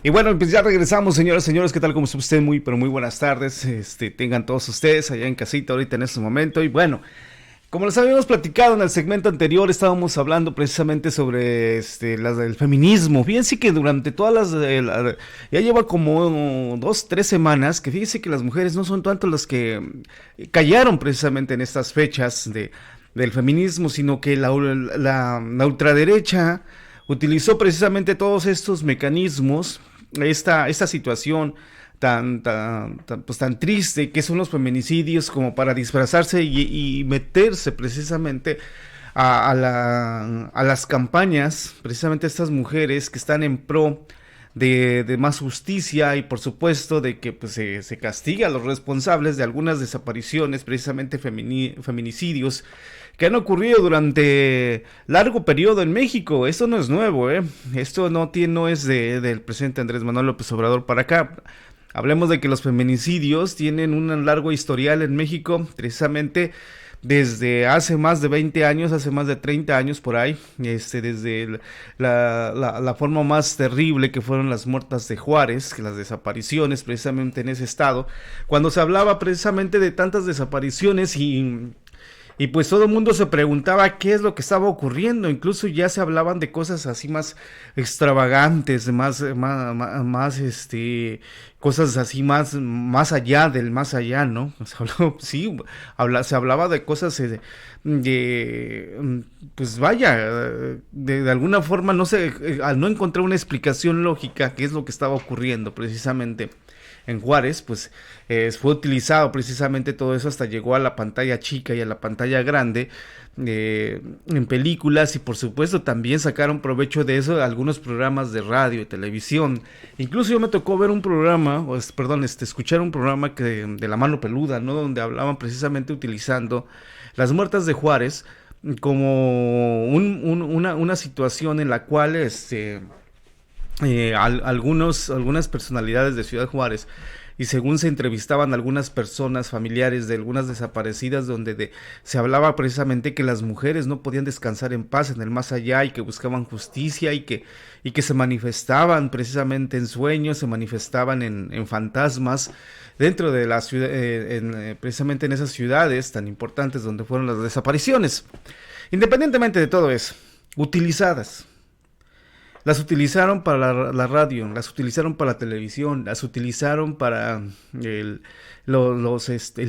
Y bueno, pues ya regresamos, señoras y señores. ¿Qué tal? ¿Cómo está usted? Muy, pero muy buenas tardes. Tengan todos ustedes allá en casita ahorita en este momento. Y bueno, como les habíamos platicado en el segmento anterior, estábamos hablando precisamente sobre las del feminismo. Fíjense que durante todas ya lleva como 2, 3 semanas que fíjense que las mujeres no son tanto las que callaron precisamente en estas fechas del feminismo, sino que la ultraderecha utilizó precisamente todos estos mecanismos, esta situación pues, tan triste que son los feminicidios, como para disfrazarse y meterse precisamente a las campañas, precisamente estas mujeres que están en pro de más justicia y por supuesto de que pues, se castigue a los responsables de algunas desapariciones, precisamente feminicidios que han ocurrido durante largo periodo en México. Esto no es nuevo, ¿eh? Esto no es del presidente Andrés Manuel López Obrador para acá. Hablemos de que los feminicidios tienen un largo historial en México, precisamente desde hace más de 20 años, hace más de 30 años por ahí, desde la forma más terrible que fueron las muertas de Juárez, que las desapariciones precisamente en ese estado, cuando se hablaba precisamente de tantas desapariciones y pues todo el mundo se preguntaba qué es lo que estaba ocurriendo. Incluso ya se hablaban de cosas así más extravagantes, cosas así más allá del más allá, ¿no? Se hablaba de cosas pues vaya, de alguna forma, no sé, al no encontrar una explicación lógica, qué es lo que estaba ocurriendo precisamente en Juárez, pues fue utilizado precisamente todo eso, hasta llegó a la pantalla chica y a la pantalla grande, en películas, y por supuesto también sacaron provecho de eso algunos programas de radio y televisión. Incluso yo me tocó ver un programa, escuchar un programa de La Mano Peluda, ¿no? Donde hablaban precisamente utilizando las muertas de Juárez como una situación en la cual algunas personalidades de Ciudad Juárez, y según se entrevistaban algunas personas familiares de algunas desaparecidas, donde se hablaba precisamente que las mujeres no podían descansar en paz en el más allá, y que buscaban justicia, y que se manifestaban precisamente en sueños, se manifestaban en fantasmas dentro de la ciudad, precisamente en esas ciudades tan importantes donde fueron las desapariciones. Independientemente de todo eso, las utilizaron para la radio, las utilizaron para la televisión, las utilizaron para el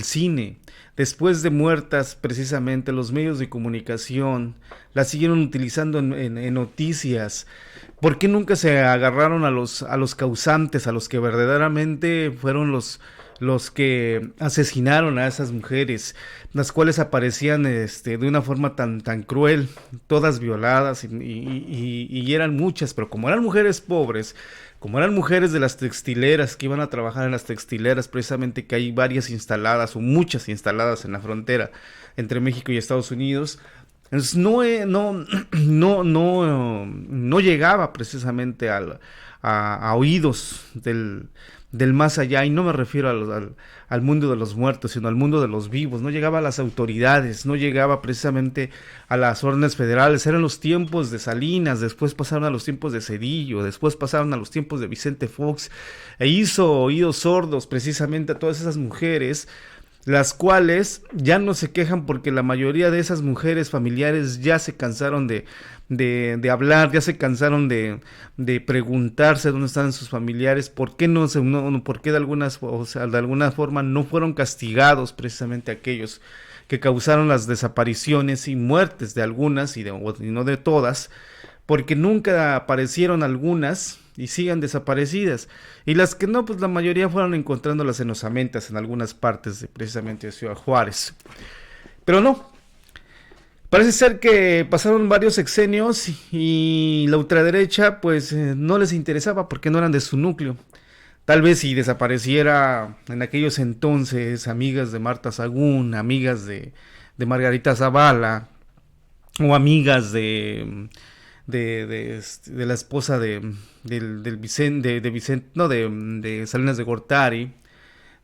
cine. Después de muertas, precisamente, los medios de comunicación las siguieron utilizando en noticias. ¿Por qué nunca se agarraron a los causantes, a los que verdaderamente fueron los que asesinaron a esas mujeres, las cuales aparecían de una forma tan cruel, todas violadas, y eran muchas, pero como eran mujeres pobres, como eran mujeres de las textileras que iban a trabajar en las textileras, precisamente, que hay varias instaladas o muchas instaladas en la frontera entre México y Estados Unidos, entonces no llegaba precisamente a oídos del más allá, y no me refiero al mundo de los muertos, sino al mundo de los vivos. No llegaba a las autoridades, no llegaba precisamente a las órdenes federales. Eran los tiempos de Salinas, después pasaron a los tiempos de Cedillo, después pasaron a los tiempos de Vicente Fox, e hizo oídos sordos precisamente a todas esas mujeres, las cuales ya no se quejan porque la mayoría de esas mujeres familiares ya se cansaron de hablar, ya se cansaron de preguntarse dónde están sus familiares, por qué por qué de alguna forma no fueron castigados precisamente aquellos que causaron las desapariciones y muertes de algunas y no de todas, porque nunca aparecieron algunas y sigan desaparecidas, y las que no, pues la mayoría fueron encontrándolas en osamentas en algunas partes precisamente de Ciudad Juárez. Pero no, parece ser que pasaron varios sexenios y la ultraderecha pues no les interesaba, porque no eran de su núcleo. Tal vez si desapareciera en aquellos entonces amigas de Marta Sagún, amigas de Margarita Zavala, o amigas de la esposa del Vicente, de Salinas de Gortari,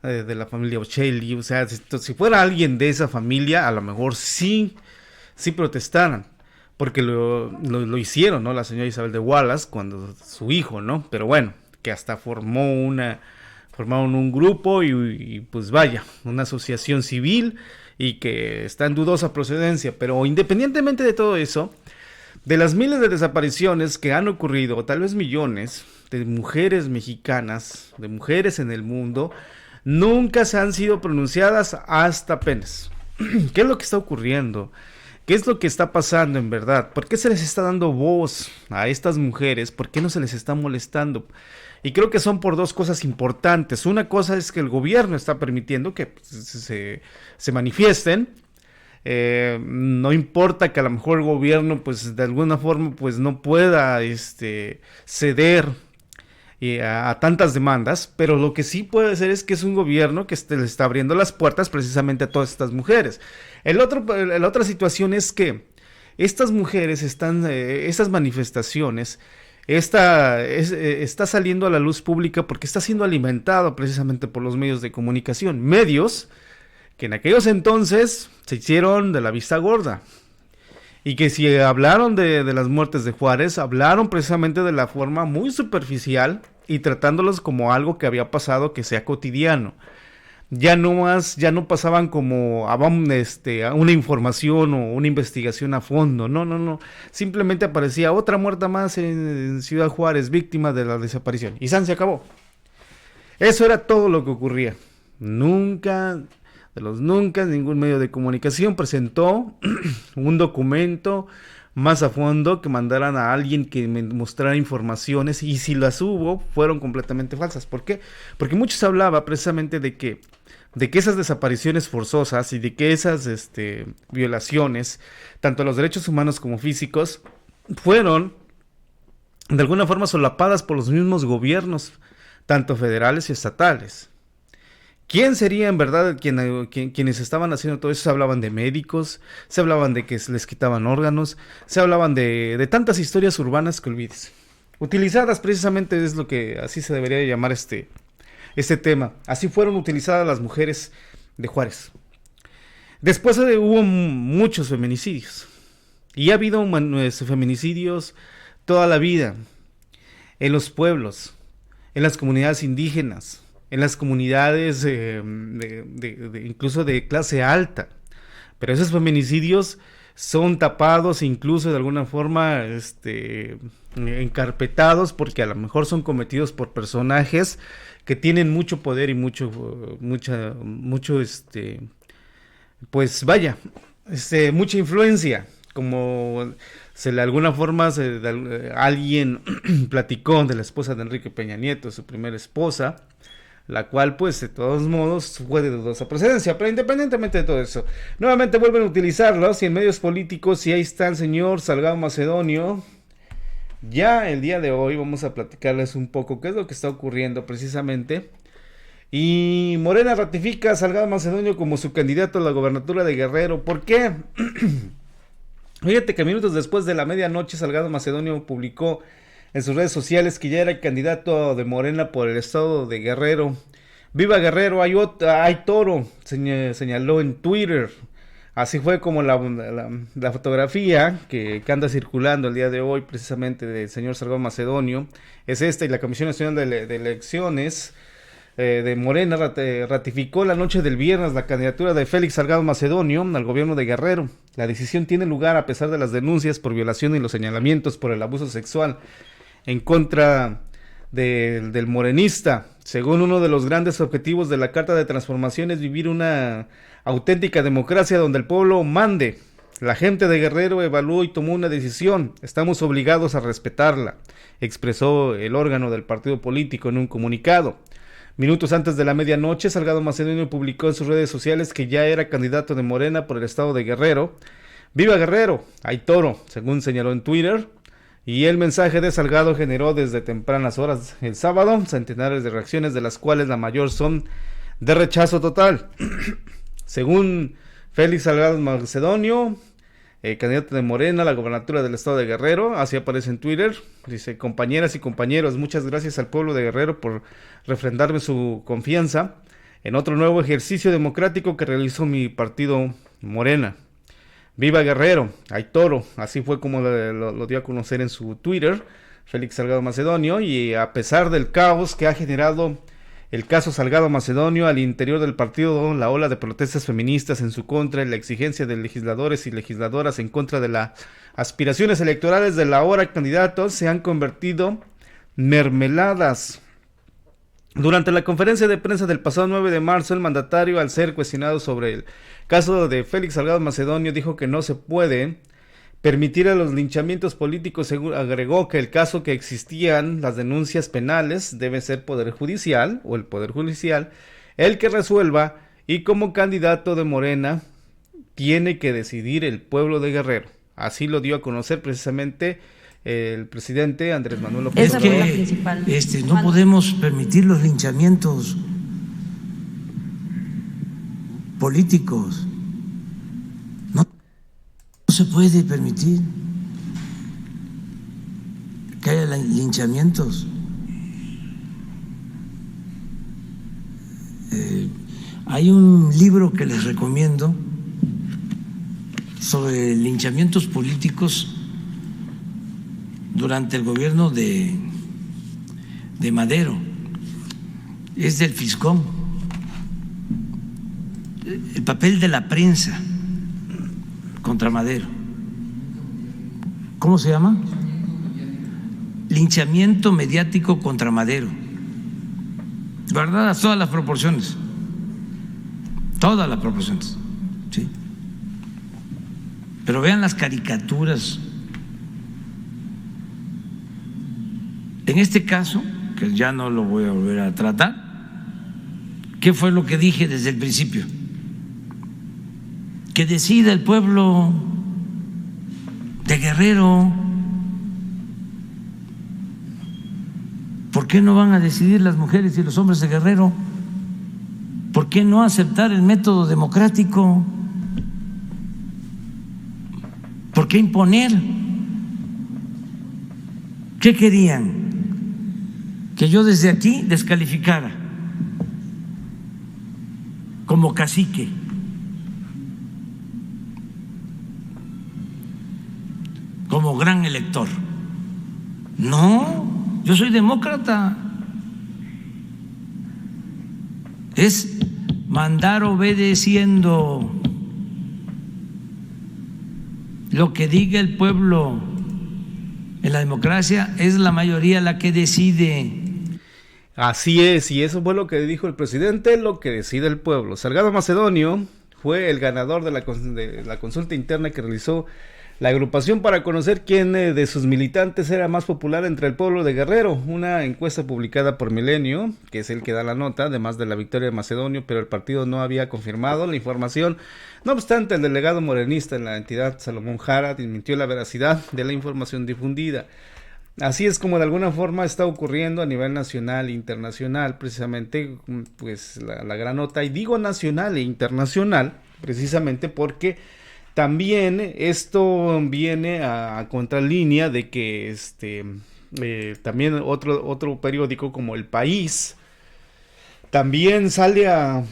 de la familia Ocelli. O sea, si fuera alguien de esa familia, a lo mejor sí protestaran, porque lo hicieron, ¿no? La señora Isabel de Wallace, cuando su hijo, ¿no? Pero bueno, que hasta formaron un grupo y pues vaya, una asociación civil y que está en dudosa procedencia. Pero independientemente de todo eso, de las miles de desapariciones que han ocurrido, o tal vez millones, de mujeres mexicanas, de mujeres en el mundo, nunca se han sido pronunciadas hasta apenas. ¿Qué es lo que está ocurriendo? ¿Qué es lo que está pasando en verdad? ¿Por qué se les está dando voz a estas mujeres? ¿Por qué no se les está molestando? Y creo que son por dos cosas importantes. Una cosa es que el gobierno está permitiendo que se manifiesten. No importa que a lo mejor el gobierno pues de alguna forma pues no pueda ceder a tantas demandas, pero lo que sí puede ser es que es un gobierno que le está abriendo las puertas precisamente a todas estas mujeres. La otra situación es que estas mujeres estas manifestaciones está saliendo a la luz pública porque está siendo alimentado precisamente por los medios de comunicación, medios que en aquellos entonces se hicieron de la vista gorda. Y que si hablaron de las muertes de Juárez, hablaron precisamente de la forma muy superficial y tratándolos como algo que había pasado, que sea cotidiano. Ya no pasaban como a una información o una investigación a fondo. No. Simplemente aparecía otra muerta más en Ciudad Juárez, víctima de la desaparición. Y se acabó. Eso era todo lo que ocurría. Nunca ningún medio de comunicación presentó un documento más a fondo, que mandaran a alguien que me mostrara informaciones, y si las hubo, fueron completamente falsas. ¿Por qué? Porque mucho se hablaba precisamente de que esas desapariciones forzosas y de que esas violaciones, tanto a los derechos humanos como físicos, fueron de alguna forma solapadas por los mismos gobiernos, tanto federales y estatales. ¿Quién sería en verdad quienes estaban haciendo todo eso? Se hablaban de médicos, se hablaban de que les quitaban órganos, se hablaban de tantas historias urbanas que olvides. Utilizadas precisamente es lo que así se debería llamar este tema. Así fueron utilizadas las mujeres de Juárez. Después hubo muchos feminicidios. Y ha habido feminicidios toda la vida. En los pueblos, en las comunidades indígenas, en las comunidades incluso de clase alta. Pero esos feminicidios son tapados, incluso de alguna forma encarpetados, porque a lo mejor son cometidos por personajes que tienen mucho poder y mucha influencia, como de alguna forma alguien platicó de la esposa de Enrique Peña Nieto, su primera esposa, la cual pues de todos modos fue de dudosa procedencia. Pero independientemente de todo eso, nuevamente vuelven a utilizarlos y en medios políticos, y ahí está el señor Salgado Macedonio. Ya el día de hoy vamos a platicarles un poco qué es lo que está ocurriendo precisamente. Y Morena ratifica a Salgado Macedonio como su candidato a la gobernatura de Guerrero. ¿Por qué? Fíjate que minutos después de la medianoche, Salgado Macedonio publicó en sus redes sociales que ya era el candidato de Morena por el estado de Guerrero. ¡Viva Guerrero! ¡Hay toro! Señaló en Twitter. Así fue como la fotografía que anda circulando el día de hoy, precisamente del señor Salgado Macedonio, es esta, y la Comisión Nacional de Elecciones de Morena ratificó la noche del viernes la candidatura de Félix Salgado Macedonio al gobierno de Guerrero. La decisión tiene lugar a pesar de las denuncias por violación y los señalamientos por el abuso sexual en contra del morenista. Según uno de los grandes objetivos de la Carta de Transformación es vivir una auténtica democracia donde el pueblo mande. La gente de Guerrero evaluó y tomó una decisión. Estamos obligados a respetarla, expresó el órgano del partido político en un comunicado. Minutos antes de la medianoche, Salgado Macedonio publicó en sus redes sociales que ya era candidato de Morena por el estado de Guerrero. ¡Viva Guerrero! ¡Hay toro!, según señaló en Twitter. Y el mensaje de Salgado generó desde tempranas horas el sábado centenares de reacciones, de las cuales la mayor son de rechazo total. Según Félix Salgado Macedonio, candidato de Morena a la gobernatura del estado de Guerrero, así aparece en Twitter, dice: compañeras y compañeros, muchas gracias al pueblo de Guerrero por refrendarme su confianza en otro nuevo ejercicio democrático que realizó mi partido Morena. ¡Viva Guerrero! ¡Hay toro! Así fue como lo dio a conocer en su Twitter Félix Salgado Macedonio, y a pesar del caos que ha generado el caso Salgado Macedonio al interior del partido, la ola de protestas feministas en su contra y la exigencia de legisladores y legisladoras en contra de las aspiraciones electorales del ahora candidato se han convertido mermeladas. Durante la conferencia de prensa del pasado 9 de marzo, el mandatario, al ser cuestionado sobre el caso de Félix Salgado Macedonio, dijo que no se puede permitir a los linchamientos políticos. Agregó que el caso que existían, las denuncias penales, debe ser Poder Judicial o el Poder Judicial el que resuelva, y como candidato de Morena tiene que decidir el pueblo de Guerrero. Así lo dio a conocer precisamente el presidente Andrés Manuel López Obrador. Es que no podemos permitir los linchamientos políticos. No se puede permitir que haya linchamientos. Hay un libro que les recomiendo sobre linchamientos políticos durante el gobierno de Madero. Es del Fiscón. El papel de la prensa contra Madero. ¿Cómo se llama? Linchamiento mediático contra Madero. Guardadas todas las proporciones. Todas las proporciones. Sí. Pero vean las caricaturas. En este caso, que ya no lo voy a volver a tratar, ¿qué fue lo que dije desde el principio? Que decida el pueblo de Guerrero. ¿Por qué no van a decidir las mujeres y los hombres de Guerrero? ¿Por qué no aceptar el método democrático? ¿Por qué imponer? ¿Qué querían? Que yo desde aquí descalificara como cacique. Como gran elector. No, yo soy demócrata. Es mandar obedeciendo lo que diga el pueblo. En la democracia es la mayoría la que decide. Así es, y eso fue lo que dijo el presidente, lo que decide el pueblo. Salgado Macedonio fue el ganador de la consulta interna que realizó la agrupación para conocer quién de sus militantes era más popular entre el pueblo de Guerrero. Una encuesta publicada por Milenio, que es el que da la nota, además de la victoria de Macedonio, pero el partido no había confirmado la información. No obstante, el delegado morenista en la entidad, Salomón Jara, desmintió la veracidad de la información difundida. Así es como de alguna forma está ocurriendo a nivel nacional e internacional, precisamente pues la gran nota, y digo nacional e internacional, precisamente porque también esto viene a contralínea de que también otro periódico como El País también sale a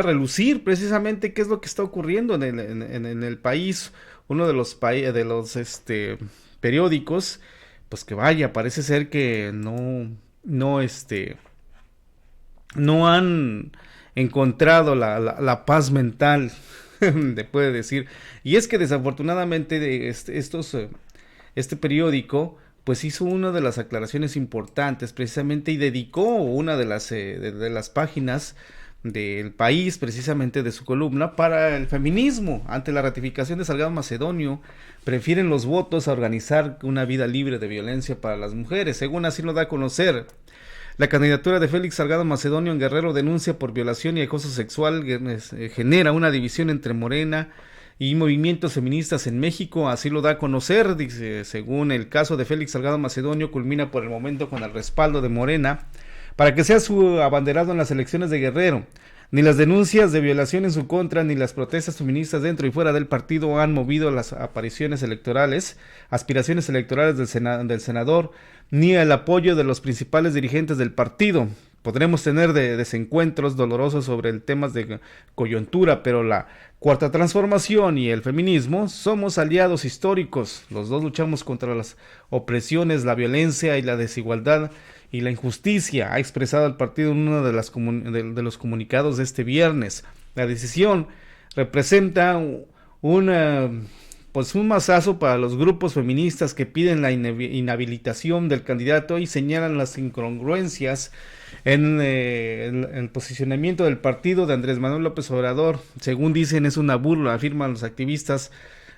relucir precisamente qué es lo que está ocurriendo en el país. Uno de los periódicos, pues que vaya, parece ser que no han encontrado la paz mental, le puede decir. Y es que desafortunadamente este periódico pues hizo una de las aclaraciones importantes precisamente, y dedicó una de las páginas del País, precisamente de su columna, para el feminismo. Ante la ratificación de Salgado Macedonio, prefieren los votos a organizar una vida libre de violencia para las mujeres. Según así lo da a conocer, la candidatura de Félix Salgado Macedonio en Guerrero denuncia por violación y acoso sexual genera una división entre Morena y movimientos feministas en México. Así lo da a conocer. Dice, según el caso de Félix Salgado Macedonio, culmina por el momento con el respaldo de Morena para que sea su abanderado en las elecciones de Guerrero. Ni las denuncias de violación en su contra, ni las protestas feministas dentro y fuera del partido han movido las aspiraciones electorales del senador, ni el apoyo de los principales dirigentes del partido. podremos tener desencuentros dolorosos sobre el temas de coyuntura, pero la Cuarta Transformación y el feminismo somos aliados históricos. Los dos luchamos contra las opresiones, la violencia y la desigualdad y la injusticia, ha expresado el partido en uno de los comunicados de este viernes. La decisión representa un mazazo para los grupos feministas que piden la inhabilitación del candidato y señalan las incongruencias en el posicionamiento del partido de Andrés Manuel López Obrador. Según dicen, es una burla, afirman los activistas.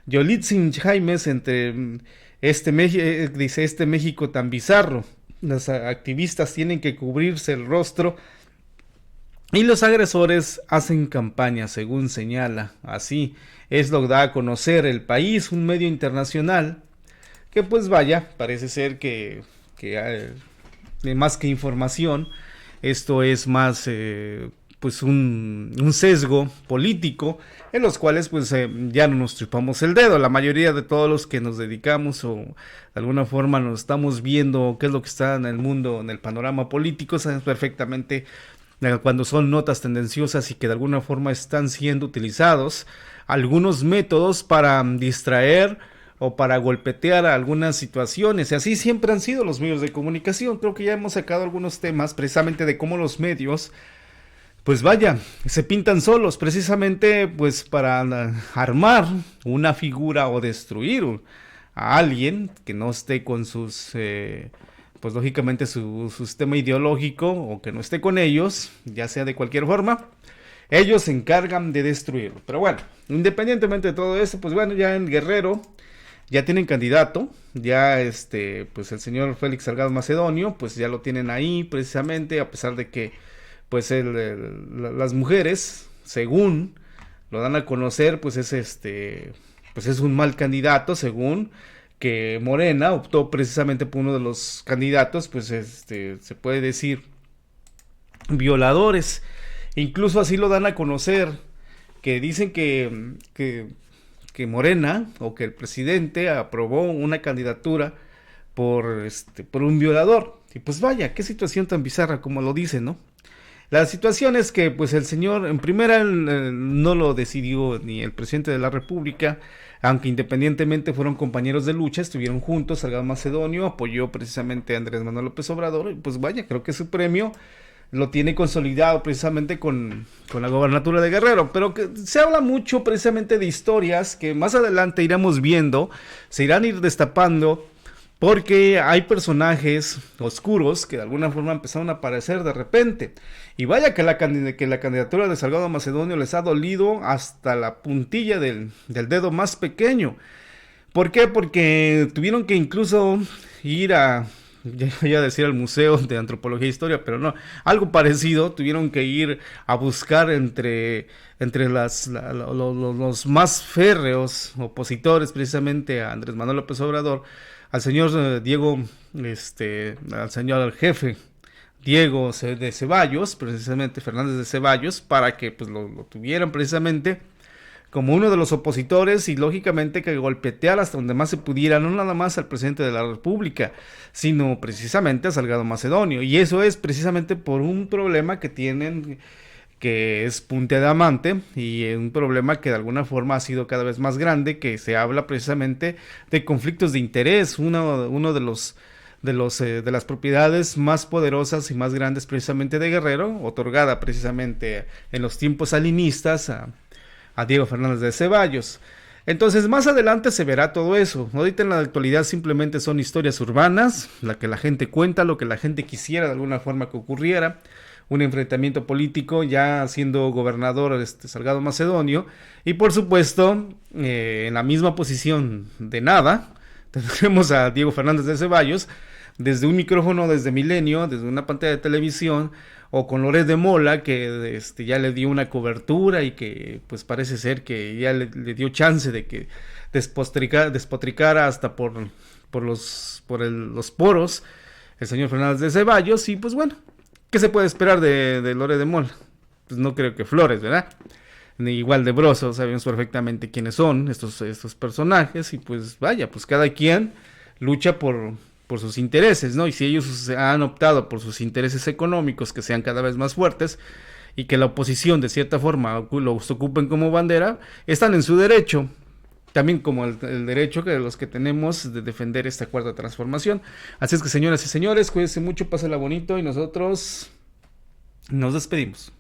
Yolitzin Jaimes entre este México tan bizarro. Los activistas tienen que cubrirse el rostro y los agresores hacen campaña, según señala. Así es lo que da a conocer El País, un medio internacional que pues vaya, parece ser que más que información, esto es más pues un sesgo político en los cuales pues ya no nos chupamos el dedo. La mayoría de todos los que nos dedicamos o de alguna forma nos estamos viendo qué es lo que está en el mundo, en el panorama político, sabemos perfectamente cuando son notas tendenciosas y que de alguna forma están siendo utilizados algunos métodos para distraer o para golpetear a algunas situaciones, y así siempre han sido los medios de comunicación. Creo que ya hemos sacado algunos temas precisamente de cómo los medios pues vaya, se pintan solos precisamente pues para armar una figura o destruir a alguien que no esté con sus pues lógicamente su sistema ideológico o que no esté con ellos, ya sea de cualquier forma. Ellos se encargan de destruirlo. Pero bueno, independientemente de todo eso, pues bueno, ya en Guerrero ya tienen candidato, ya pues el señor Félix Salgado Macedonio, pues ya lo tienen ahí precisamente, a pesar de que pues las mujeres, según lo dan a conocer, pues es un mal candidato, según que Morena optó precisamente por uno de los candidatos, pues se puede decir violadores. Incluso así lo dan a conocer, que dicen que Morena o que el presidente aprobó una candidatura por un violador. Y pues vaya, qué situación tan bizarra como lo dicen, ¿no? La situación es que pues el señor, en primera, no lo decidió ni el presidente de la República, aunque independientemente fueron compañeros de lucha, estuvieron juntos. Salgado Macedonio apoyó precisamente a Andrés Manuel López Obrador, y pues vaya, creo que su premio lo tiene consolidado precisamente con la gobernatura de Guerrero, pero que se habla mucho precisamente de historias que más adelante iremos viendo, se irán a ir destapando, porque hay personajes oscuros que de alguna forma empezaron a aparecer de repente. Y vaya que la candidatura de Salgado Macedonio les ha dolido hasta la puntilla del dedo más pequeño. ¿Por qué? Porque tuvieron que incluso ir al Museo de Antropología e Historia, pero no, algo parecido. Tuvieron que ir a buscar entre los más férreos opositores precisamente a Andrés Manuel López Obrador, al señor al jefe Diego de Ceballos, precisamente Fernández de Ceballos, para que pues lo tuvieran precisamente como uno de los opositores, y lógicamente que golpetear hasta donde más se pudiera, no nada más al presidente de la República, sino precisamente a Salgado Macedonio. Y eso es precisamente por un problema que tienen, que es punta de diamante, y un problema que de alguna forma ha sido cada vez más grande, que se habla precisamente de conflictos de interés. Uno de las propiedades más poderosas y más grandes precisamente de Guerrero, otorgada precisamente en los tiempos salinistas a Diego Fernández de Ceballos. Entonces más adelante se verá todo eso. Ahorita en la actualidad simplemente son historias urbanas, la que la gente cuenta, lo que la gente quisiera de alguna forma que ocurriera. Un enfrentamiento político ya siendo gobernador Salgado Macedonio, y por supuesto en la misma posición de nada tenemos a Diego Fernández de Ceballos desde un micrófono, desde Milenio, desde una pantalla de televisión, o con Loret de Mola, que ya le dio una cobertura y que pues parece ser que ya le dio chance de que despotricara hasta por los poros el señor Fernández de Ceballos. Y pues bueno, ¿qué se puede esperar de Loret de Mola? Pues no creo que flores, ¿verdad? Ni igual de Broso, sabemos perfectamente quiénes son estos personajes, y pues vaya, pues cada quien lucha por por sus intereses, ¿no? Y si ellos han optado por sus intereses económicos que sean cada vez más fuertes y que la oposición de cierta forma los ocupen como bandera, están en su derecho, también como el derecho que los que tenemos de defender esta cuarta transformación. Así es que, señoras y señores, cuídense mucho, pásenla bonito y nosotros nos despedimos.